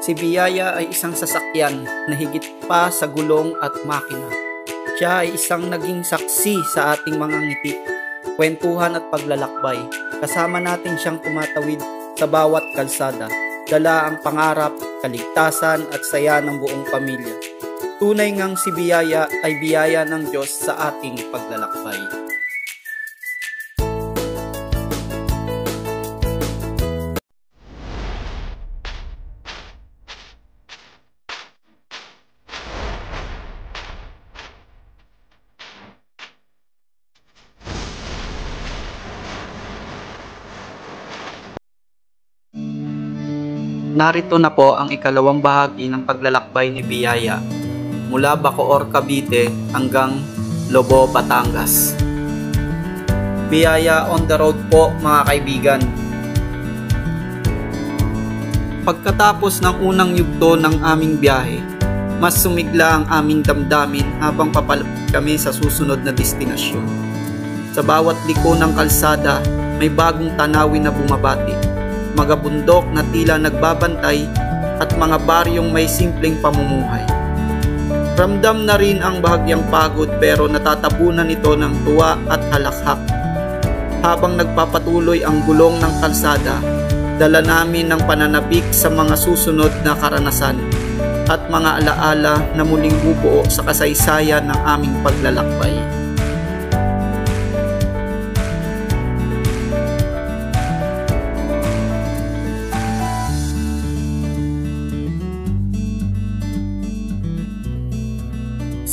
Si Biyaya ay isang sasakyan na higit pa sa gulong at makina. Siya ay isang naging saksi sa ating mga ngiti, kwentuhan at paglalakbay. Kasama natin siyang tumatawid sa bawat kalsada. Dala ang pangarap, kaligtasan at saya ng buong pamilya. Tunay ngang si Biyaya ay biyaya ng Diyos sa ating paglalakbay. Narito na po ang ikalawang bahagi ng paglalakbay ni Biyaya mula Bacoor, Cavite hanggang Lobo, Batangas. Biyaya on the road po mga kaibigan. Pagkatapos ng unang yugto ng aming biyahe, mas sumigla ang aming damdamin habang papalapit kami sa susunod na destinasyon. Sa bawat liko ng kalsada, may bagong tanawin na bumabati. Mga bundok na tila nagbabantay at mga baryong may simpleng pamumuhay. Ramdam na rin ang bahagyang pagod pero natatabunan ito ng tuwa at halakhak. Habang nagpapatuloy ang gulong ng kalsada, dala namin ng pananabik sa mga susunod na karanasan at mga alaala na muling bubuo sa kasaysayan ng aming paglalakbay.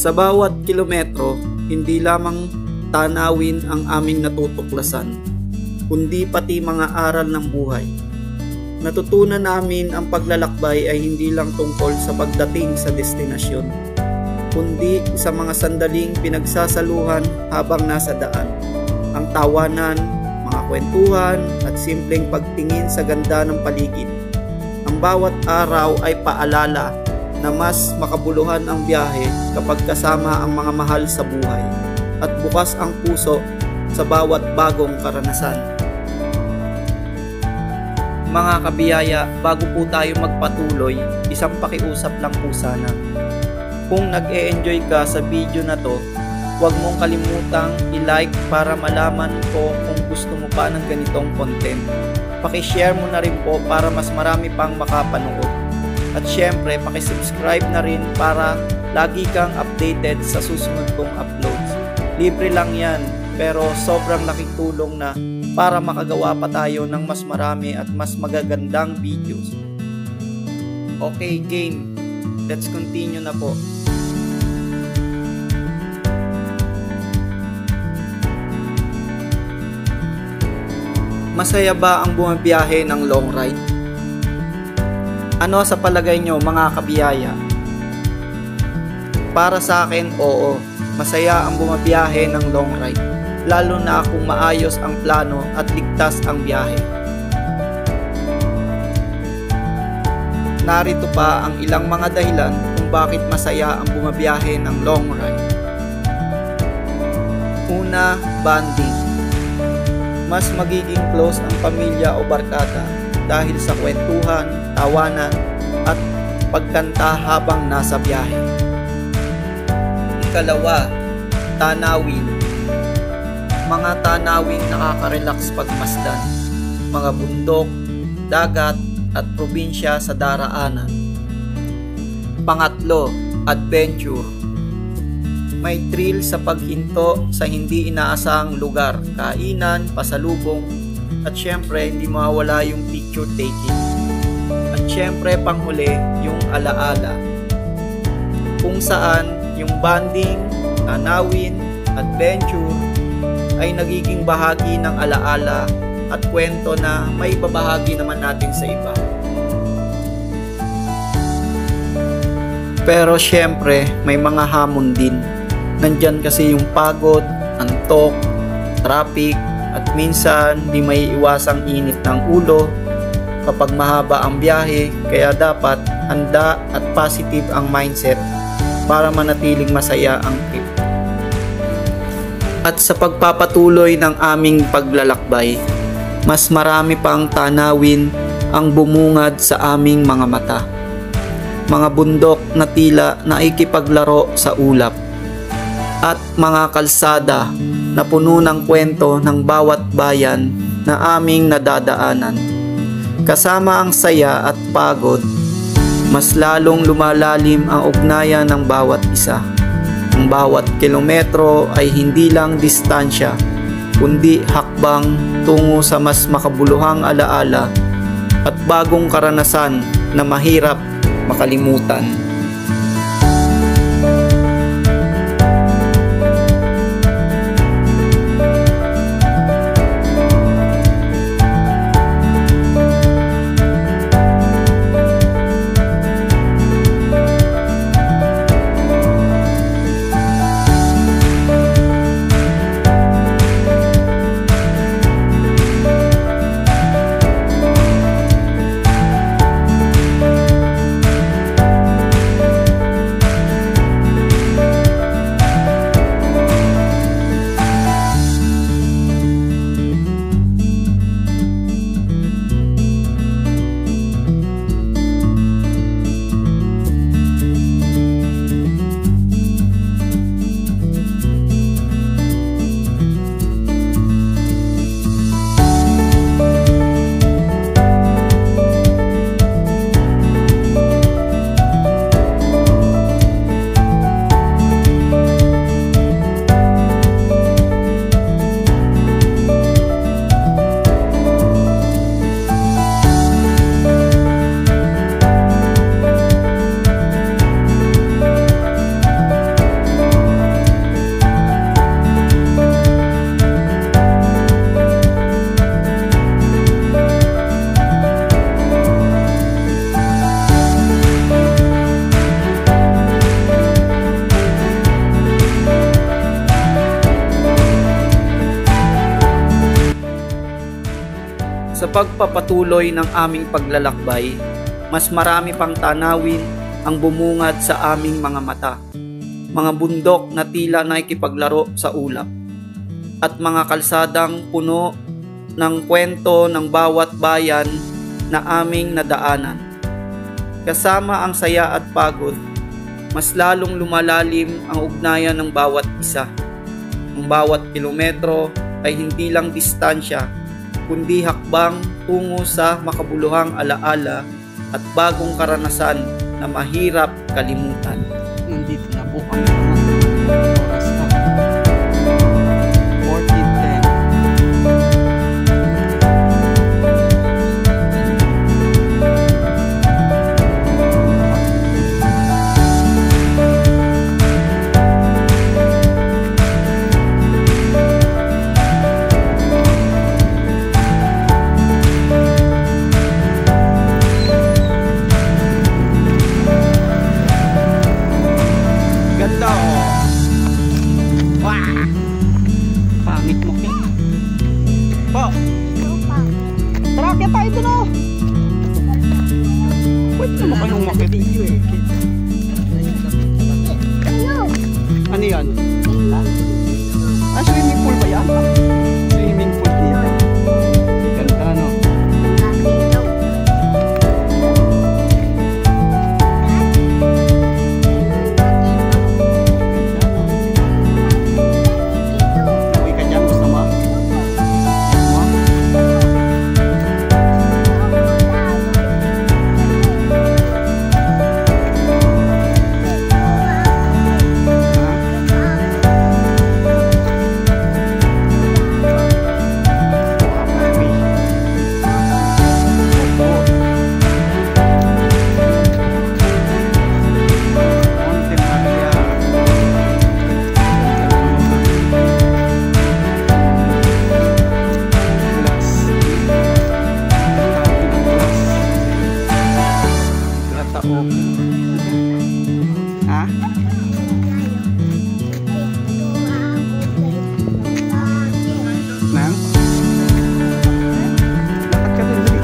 Sa bawat kilometro, hindi lamang tanawin ang aming natutuklasan, kundi pati mga aral ng buhay. Natutunan namin ang paglalakbay ay hindi lang tungkol sa pagdating sa destinasyon, kundi sa mga sandaling pinagsasaluhan habang nasa daan. Ang tawanan, mga kwentuhan at simpleng pagtingin sa ganda ng paligid. Ang bawat araw ay paalala na mas makabuluhan ang biyahe kapag kasama ang mga mahal sa buhay at bukas ang puso sa bawat bagong karanasan. Mga kabiyaya, bago po tayo magpatuloy, isang pakiusap lang po sana. Kung nag-e-enjoy ka sa video na to, huwag mong kalimutang i-like para malaman ko kung gusto mo pa ng ganitong content. Paki-share mo na rin po para mas marami pang makapanood. At syempre, paki-subscribe na rin para lagi kang updated sa susunod kong uploads. Libre lang yan, pero sobrang laking tulong na para makagawa pa tayo ng mas marami at mas magagandang videos. Okay, game. Let's continue na po. Masaya ba ang bumabiyahe ng long ride? Ano sa palagay nyo mga kabiyaya? Para sa akin, oo. Masaya ang bumabiyahe ng long ride. Lalo na kung maayos ang plano at ligtas ang biyahe. Narito pa ang ilang mga dahilan kung bakit masaya ang bumabiyahe ng long ride. Una, bonding. Mas magiging close ang pamilya o barkada dahil sa kwentuhan, tawanan, at pagkanta habang nasa biyahe. Ikalawa, tanawin. Mga tanawing nakaka-relax pagmasdan. Mga bundok, dagat, at probinsya sa daraanan. Pangatlo, adventure. May thrill sa paghinto sa hindi inaasahang lugar, kainan, pasalubong, at syempre hindi mawawala yung picture taking. At syempre panghuli yung alaala. Kung saan yung bonding, tanawin, adventure ay nagiging bahagi ng alaala at kwento na may babahagi naman natin sa iba. Pero syempre may mga hamon din. Nandyan kasi yung pagod, antok, traffic, at minsan di may iwasang init ng ulo kapag mahaba ang biyahe, kaya dapat handa at positive ang mindset para manatiling masaya ang trip. At sa pagpapatuloy ng aming paglalakbay, mas marami pang tanawin ang bumungad sa aming mga mata. mga bundok na tila naikipaglaro sa ulap, at mga kalsada na puno ng kwento ng bawat bayan na aming nadadaanan. Kasama ang saya at pagod, mas lalong lumalalim ang ugnayan ng bawat isa. Ang bawat kilometro ay hindi lang distansya, kundi hakbang tungo sa mas makabuluhang alaala at bagong karanasan na mahirap makalimutan. Sa pagpapatuloy ng aming paglalakbay, mas marami pang tanawin ang bumungad sa aming mga mata. Mga bundok na tila nakikipaglaro sa ulap, at mga kalsadang puno ng kwento ng bawat bayan na aming nadaanan. Kasama ang saya at pagod, mas lalong lumalalim ang ugnayan ng bawat isa. Ang bawat kilometro ay hindi lang distansya, kundi hakbang tungo sa makabuluhang alaala at bagong karanasan na mahirap kalimutan. Nandito na po kami mga oras na 14:10. Ganda oh. Wah! Pangit mo kin. Po. Tara, kaya tayo dun oh. Pwede naman kayong makit. Ano yan? Ah, swimming pool ba yan? Swimming pool dito. Ganda no? Ha? Nang? Lakad ka dun dali.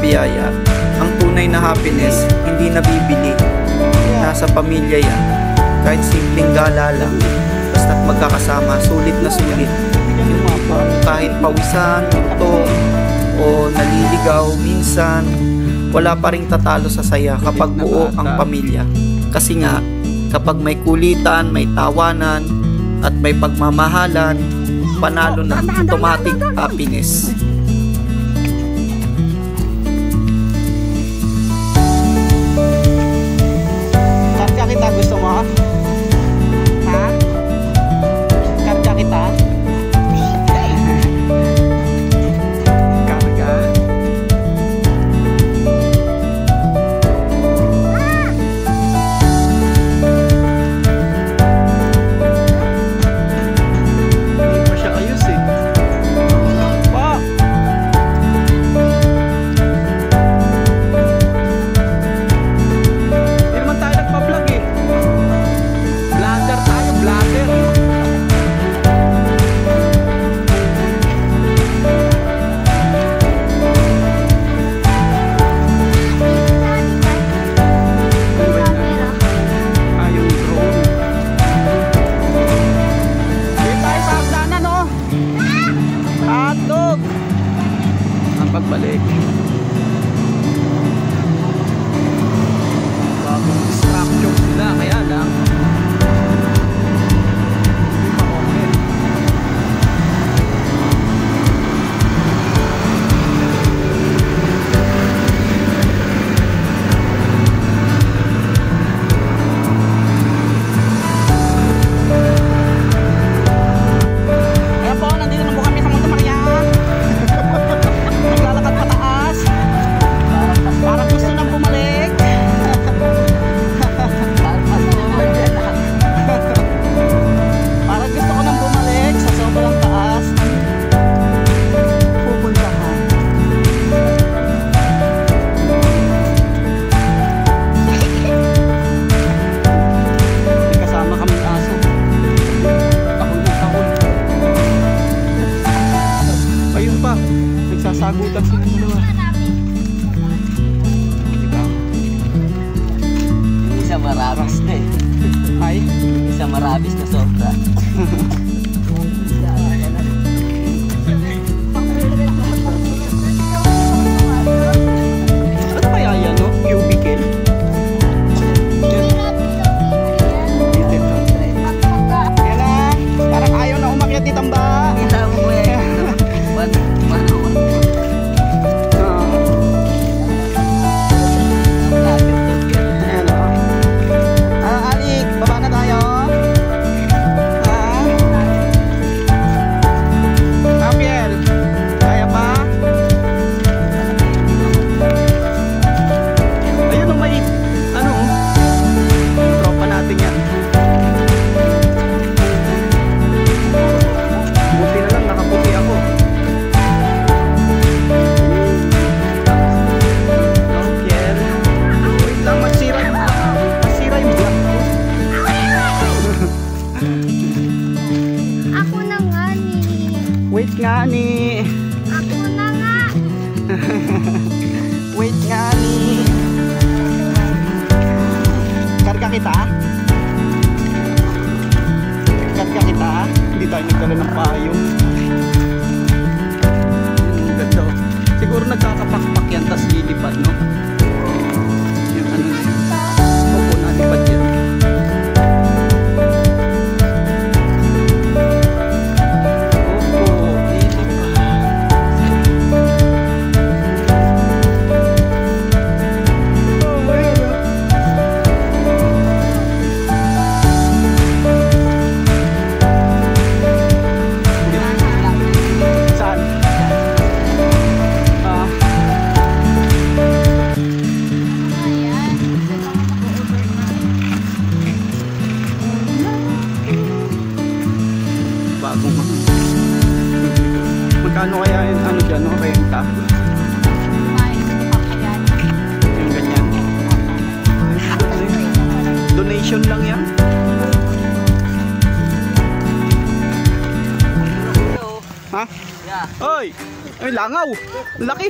biyaya. Ang tunay na happiness, hindi nabibili. Nasa pamilya yan. Kahit simpleng gala lang. Basta't magkakasama, sulit na sulit. Yung kahit pawisan, muto, o naliligaw minsan, wala pa ring tatalo sa saya kapag buo ang pamilya. Kasi nga, kapag may kulitan, may tawanan, at may pagmamahalan, panalo na automatic happiness. Karga kita, gusto mo? Ha? Karga kita? Karga? Hindi pa siya ayos eh. Pa! Hindi naman tayo nagpa-vlog eh. Vlogger tayo, vlogger. Yung drone. Dito tayo sa hagdanan, no? Hotdog! Ang pagbalik. Bagong structure sila, kaya lang hindi pa okay. Kaya po, nandito na po kami sa Monte Maria. Naglalakad pataas. Parang gusto nang bumalik. Parang gusto ko nang bumalik sa sobrang taas. Pupuntahan. May kasama kaming aso. Tahol ng tahol. Ayun pa, nagsasagutan sila dalawa. Diba? Isa marabis na eh. Ay, Isa marabis na sobra. ano kaya yan, no? Cubicle? Yan na, parang ayaw na umakyat ni Tamba. Kita mo eh. One. Ayan o. Alik, baba na tayo. Apiel, kaya pa? Ayun o, may ano, tropa natin yan. Buti na lang, nakaputi ako. Apiel, wait lang, masira yung black ko. Ako na nga ni. Wait nga ni. Ako na nga. Wait nga ni. Karga kita? Karga kita? Hindi tayo nagdala ng payong. Ganda. Siguro nagkakapakpak yan, tas lilipad, no? Yung ano na yun. Opo, nalipad yan. Opo, lilipad. Oh, ayun, ah. Saan? Ah, Ayan. bagong magkano kaya yung ano dyan, no? Renta? Yung ganyan. Donation lang yan? Ha? Yeah. Oy! Ay, langaw! Laki!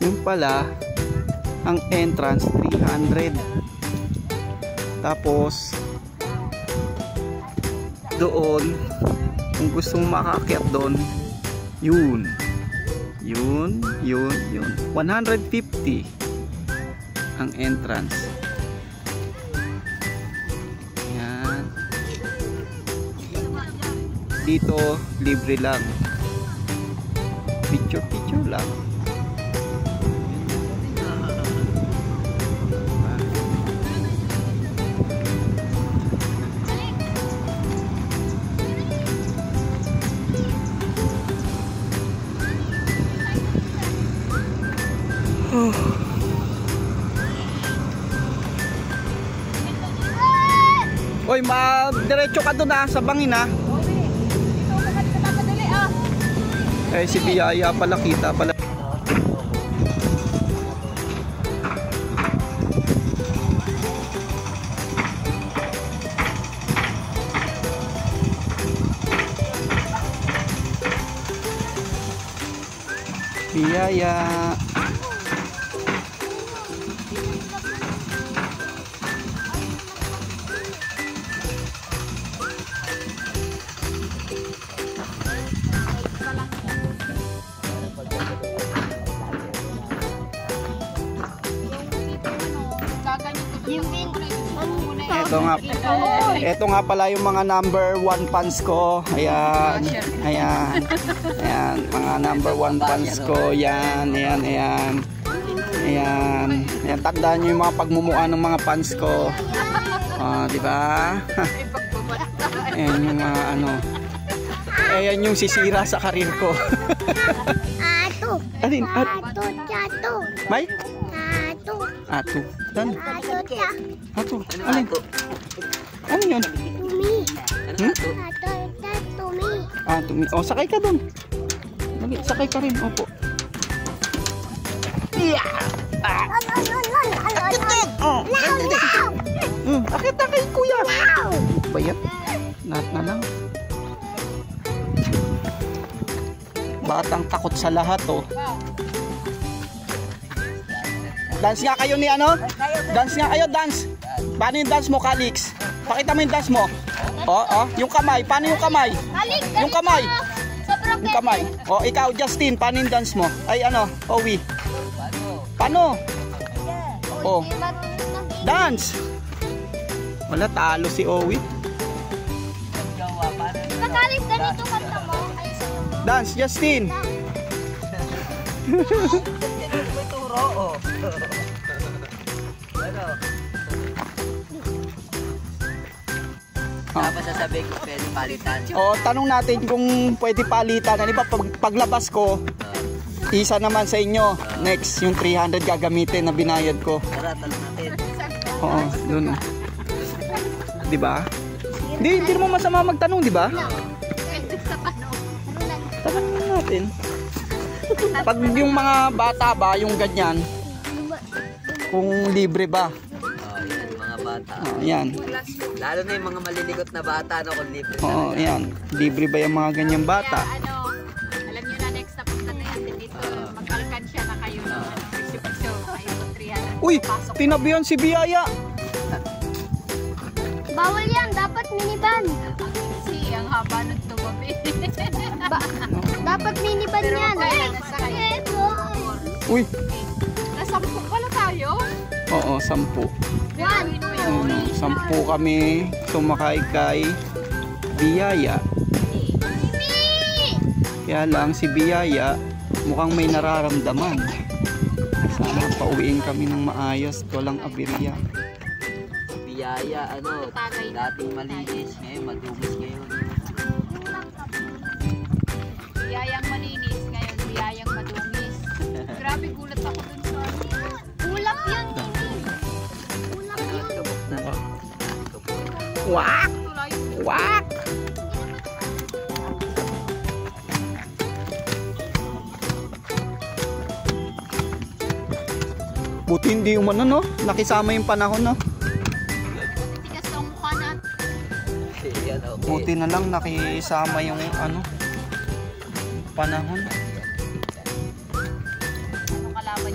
Yung pala, ang entrance 300. Tapos doon, kung gusto mong makaakyat doon, yun 150 ang entrance. Yan. Dito libre lang, picture lang. Oy, diretso ka doon sa bangin ha. Eh si Biyaya pala, kita pala. Biyaya. Ito nga pala yung mga number 1 fans ko. Ayan. Mga number 1 fans ko. Ayan. Tandaan nyo yung mga pagmumukha ng mga fans ko. Di ba? Ayan yung mga ayan yung sisira sa karir ko. Ato. Alin? Ato. May? Ato. Dan. Ato. Alin? Ano yun? Tumi. Tumi. Tumi. O, sakay ka dun. Dali, sakay ka rin. Opo. Akit na kay kuya. Bayat. Lahat na lang. Batang takot sa lahat, oh. Dance nga kayo ni ano? Dance nga kayo, dance. Paano yung dance mo, Calix? Pakita mo yung dance mo. Yung kamay. Paano yung kamay? Yung kamay. Yung kamay. Ikaw, Justin, paano yung dance mo? Ay, Owi. Paano? Dance. Wala, talo si Owi. Makalit ganito kanta mo. Dance, Justin. Tapos sasabihin ko pwede palitan. Tanong natin kung pwede palitan. Ano ba, paglabas ko, isa naman sa inyo. Next, yung 300 gagamitin na binayad ko. Tara, tanong natin. Doon. Di ba? Hindi naman masama magtanong, di ba? Tanong natin. Pag yung mga bata ba, yung ganyan, kung libre ba? Yan, mga bata. Yan. Lalo na yung mga maliligot na bata, kung libre. Yan. Libre ba yung mga ganyang bata? Alam nyo na, next na punta na yan dito, mag-alkansya na kayo. Pagsipagsyo, kayo 300. Uy, tinabihan si Biyaya. Bawal yan, dapat miniban. Kasi ang haba ng tumabi. Dapat miniban yan. Uy. Nasampung pala tayo. Oo, 10. 10 kami sumakay kay Biyaya. Kaya lang si Biyaya mukhang may nararamdaman. Sana pauwiin kami ng maayos, walang aberya. Biyaya, dating malinis, ngayon madungis ngayon. Biyayang malinis, ngayon biyayang madungis. Grabe, gulat ako dun sa Ulap yun. Ulap yun. Wak! tulay. Wak! Buti hindi umano, no? Nakisama yung panahon, no? Tigas na ang mukha na. Yan, okay. Buti na lang nakisama yung panahon. Ano kalaban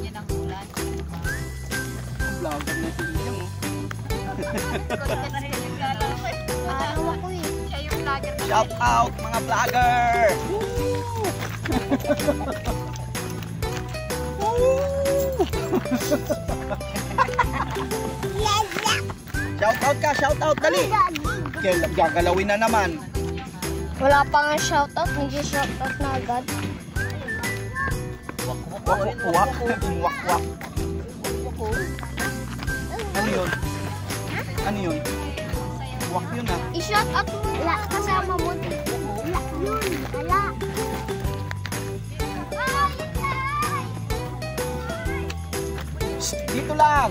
Araw ako eh. Siya yung vlogger na Shout out mga vlogger! Shout out, dali! Gagalawin na naman. Wala pa nga shoutout, nag-shoutout na agad. Wak. Ano yun? Ano yun? Wak yun ah. I-shoutout mo wala kasama mo. Wala yun, wala. Dito lang!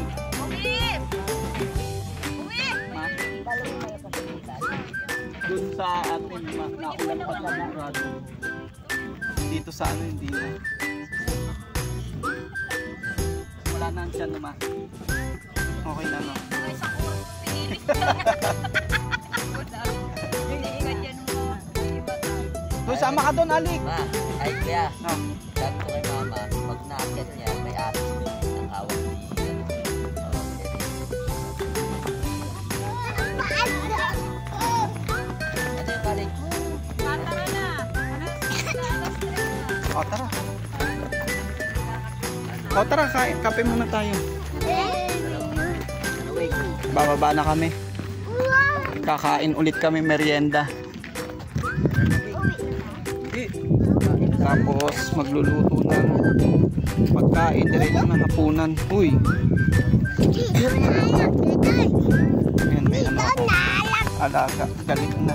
Dun sa atin, naulan pa sa narado. Dito sa ano, hindi na. Wala na ang tiyan naman. Okay na, no? Doon, sama ka doon, Alik! Ma, ay kaya, Ah, sabi ko kay mama, pag naakyat niya, may atis ng awat ni ano yung balik? Tara na. o, tara. O, tara, kape muna tayo. Bababa na kami. Kakain ulit kami merienda. Tapos magluluto ng pagkain diretso na hapunan. Uy. Ayan, may ano ako. Alaga, galit na.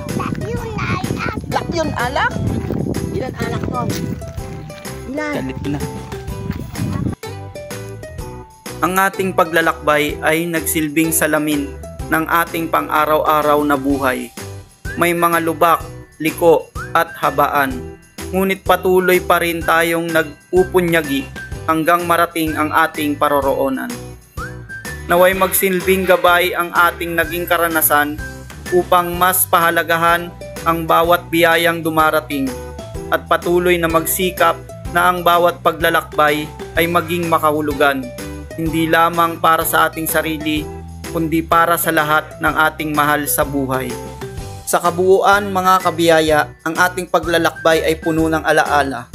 Lak yun, alak? Ilan anak ko? Galit na. Ang ating paglalakbay ay nagsilbing salamin ng ating pang-araw-araw na buhay. May mga lubak, liko at habaan. Ngunit patuloy pa rin tayong nag-upunyagi hanggang marating ang ating paroroonan. Naway magsilbing gabay ang ating naging karanasan upang mas pahalagahan ang bawat biyayang dumarating at patuloy na magsikap na ang bawat paglalakbay ay maging makahulugan, hindi lamang para sa ating sarili, kundi para sa lahat ng ating mahal sa buhay. Sa kabuuan mga kabiyaya, ang ating paglalakbay ay puno ng alaala,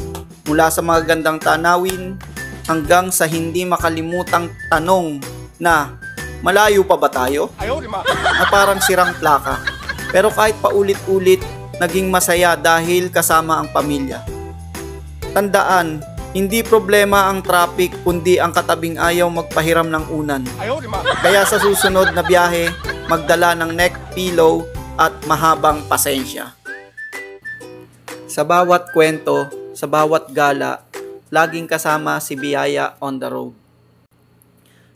mula sa mga gandang tanawin hanggang sa hindi makalimutang tanong na malayo pa ba tayo? Na parang sirang plaka. Pero kahit paulit-ulit, naging masaya dahil kasama ang pamilya. Tandaan, hindi problema ang traffic kundi ang katabing ayaw magpahiram ng unan. Kaya sa susunod na biyahe, magdala ng neck pillow at mahabang pasensya. Sa bawat kwento, sa bawat gala, laging kasama si Biyaya on the road,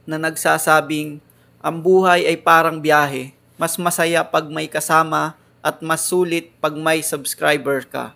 na nagsasabing, ang buhay ay parang biyahe, mas masaya pag may kasama at mas sulit pag may subscriber ka.